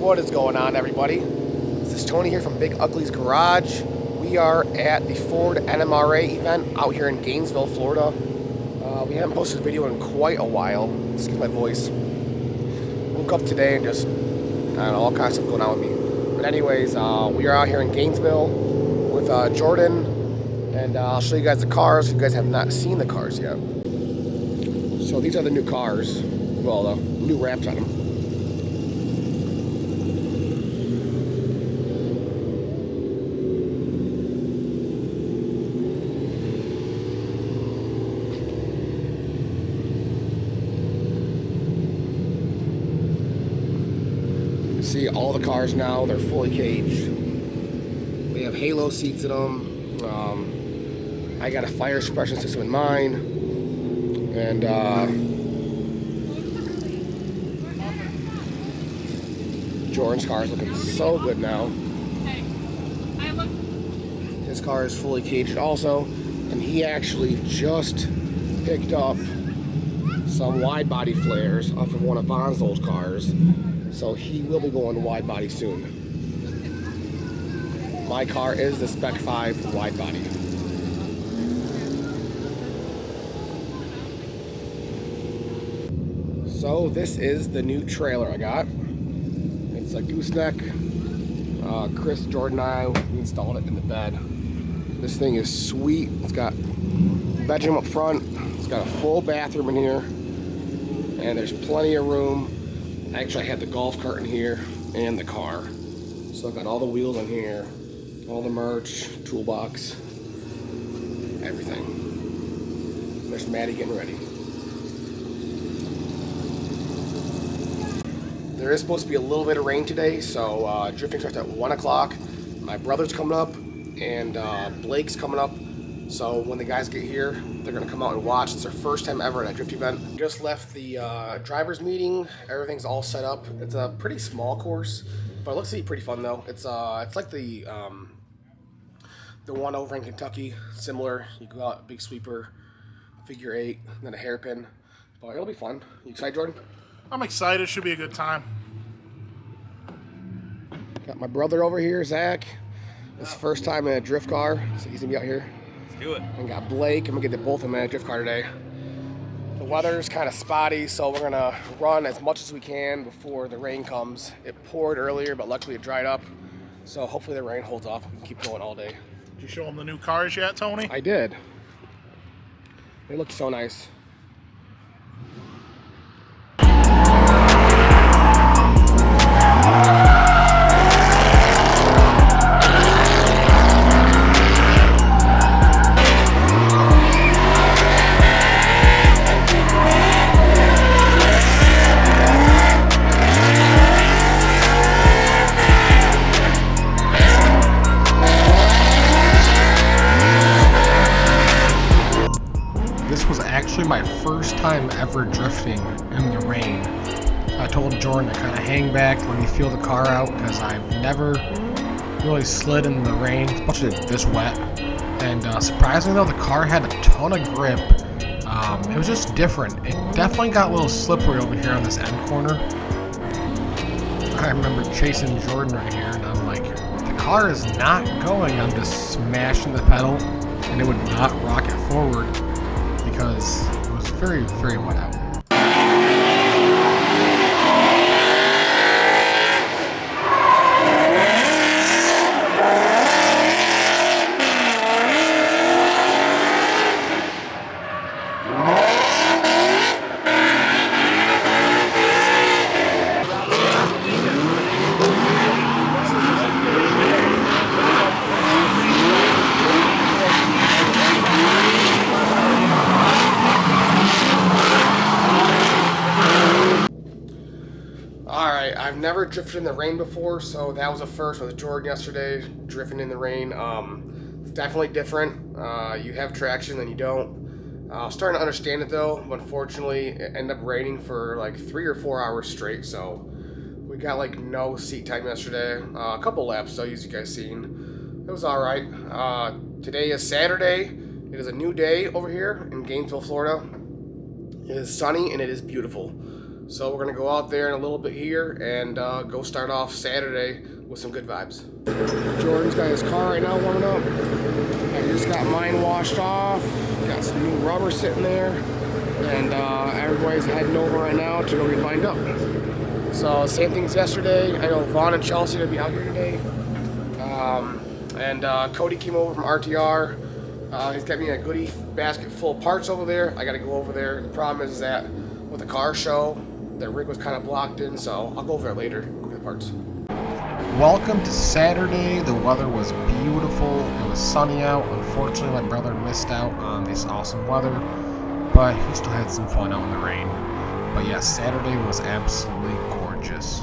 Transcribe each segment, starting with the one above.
What is going on, everybody? This is Tony here from Big Ugly's Garage. We are at the Ford NMRA event out here in Gainesville, Florida. We haven't posted a video in quite a while. Excuse my voice. Woke up today and just, I don't know, all kinds of stuff going on with me. But anyways, we are out here in Gainesville with Jordyn, and I'll show you guys the cars if you guys have not seen the cars yet. So these are the new cars. Well, the new wraps on them. See all the cars now, they're fully caged. They have halo seats in them. I got a fire suppression system in mine. And Jordyn's car is looking so good now. His car is fully caged also. And he actually just picked up some wide body flares off of one of Vonzo's cars. So he will be going wide body soon. My car is the Spec 5 wide body. So this is the new trailer I got. It's a gooseneck. Chris, Jordyn, and I, we installed it in the bed. This thing is sweet. It's got a bedroom up front. It's got a full bathroom in here. And there's plenty of room. Actually, I had the golf cart in here and the car. So I've got all the wheels in here, all the merch, toolbox, everything. There's Maddie getting ready. There is supposed to be a little bit of rain today, so drifting starts at 1 o'clock. My brother's coming up, and Blake's coming up. So when the guys get here, they're gonna come out and watch. It's their first time ever at a drift event. Just left the driver's meeting. Everything's all set up. It's a pretty small course, but it looks to be pretty fun though. It's like the one over in Kentucky, similar. You go out, big sweeper, figure 8, and then a hairpin. But it'll be fun. You excited, Jordyn? I'm excited. Should be a good time. Got my brother over here, Zach. His first time in a drift car, so he's gonna be out here. Do it. And got Blake. I'm gonna get the both of them in a drift car today. The weather's kind of spotty, so we're gonna run as much as we can before the rain comes. It poured earlier, but luckily it dried up. So hopefully the rain holds off. We can keep going all day. Did you show them the new cars yet, Tony? I did. They look so nice. This was actually my first time ever drifting in the rain. I told Jordyn to kind of hang back, let me feel the car out, because I've never really slid in the rain, especially this wet. And surprisingly though, the car had a ton of grip. It was just different. It definitely got a little slippery over here on this end corner. I remember chasing Jordyn right here, and I'm like, the car is not going. I'm just smashing the pedal, and it would not rocket forward, because it was very, very wet out. I've never drifted in the rain before, so that was a first with Jordyn yesterday, drifting in the rain. It's definitely different. You have traction, then you don't. I was starting to understand it though, but unfortunately it ended up raining for like 3 or 4 hours straight, so we got like no seat time yesterday. A couple laps though, as you guys seen. It was alright. Today is Saturday. It is a new day over here in Gainesville, Florida. It is sunny and it is beautiful. So we're going to go out there in a little bit here and go start off Saturday with some good vibes. Jordan's got his car right now warming up. I just got mine washed off. Got some new rubber sitting there. And everybody's heading over right now to go get lined up. So same thing as yesterday. I know Vaughn and Chelsea will be out here today. And Cody came over from RTR. He's got me a goodie basket full of parts over there. I got to go over there. The problem is that with the car show, the rig was kind of blocked in, so I'll go over there later and go get the parts. Welcome to Saturday. The weather was beautiful. It was sunny out. Unfortunately, my brother missed out on this awesome weather, but he still had some fun out in the rain. But yes, Saturday was absolutely gorgeous.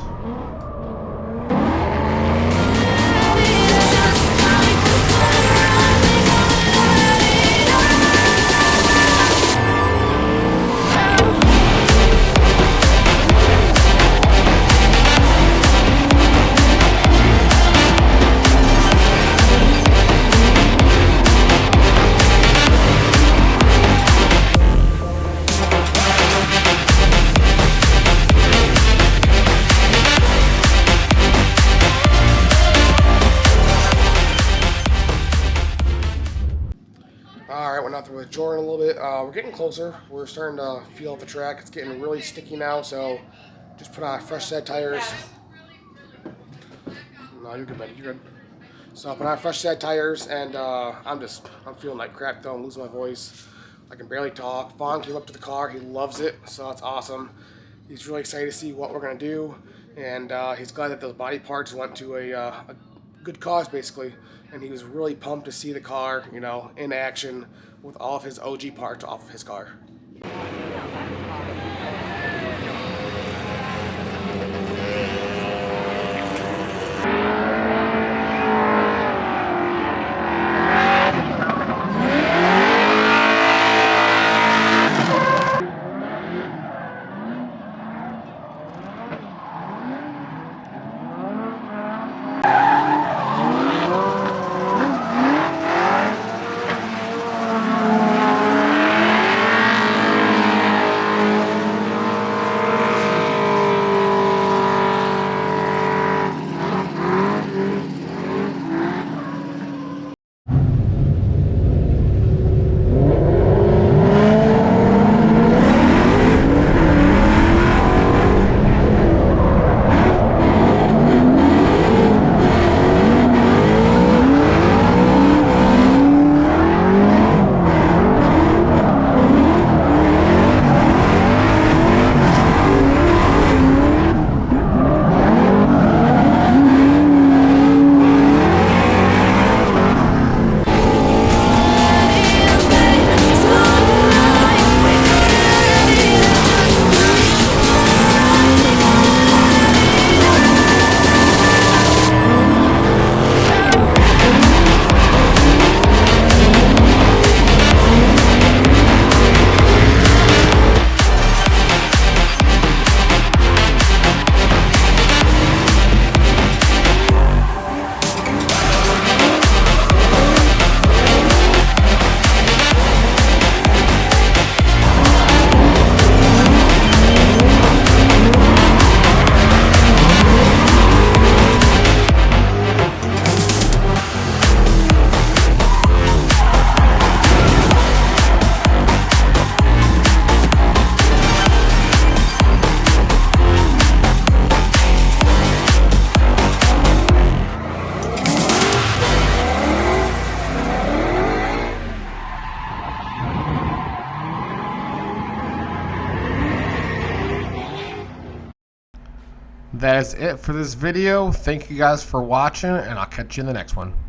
Alright, went out there with Jordyn a little bit. We're getting closer. We're starting to feel out the track. It's getting really sticky now, so just put on a fresh set of tires. No, you're good, buddy. You're good. So I put on a fresh set of tires, and I'm feeling like crap though. I'm losing my voice. I can barely talk. Vaughn came up to the car. He loves it, so that's awesome. He's really excited to see what we're going to do, and he's glad that those body parts went to a good cause, basically. And he was really pumped to see the car, you know, in action with all of his OG parts off of his car. That is it for this video. Thank you guys for watching, and I'll catch you in the next one.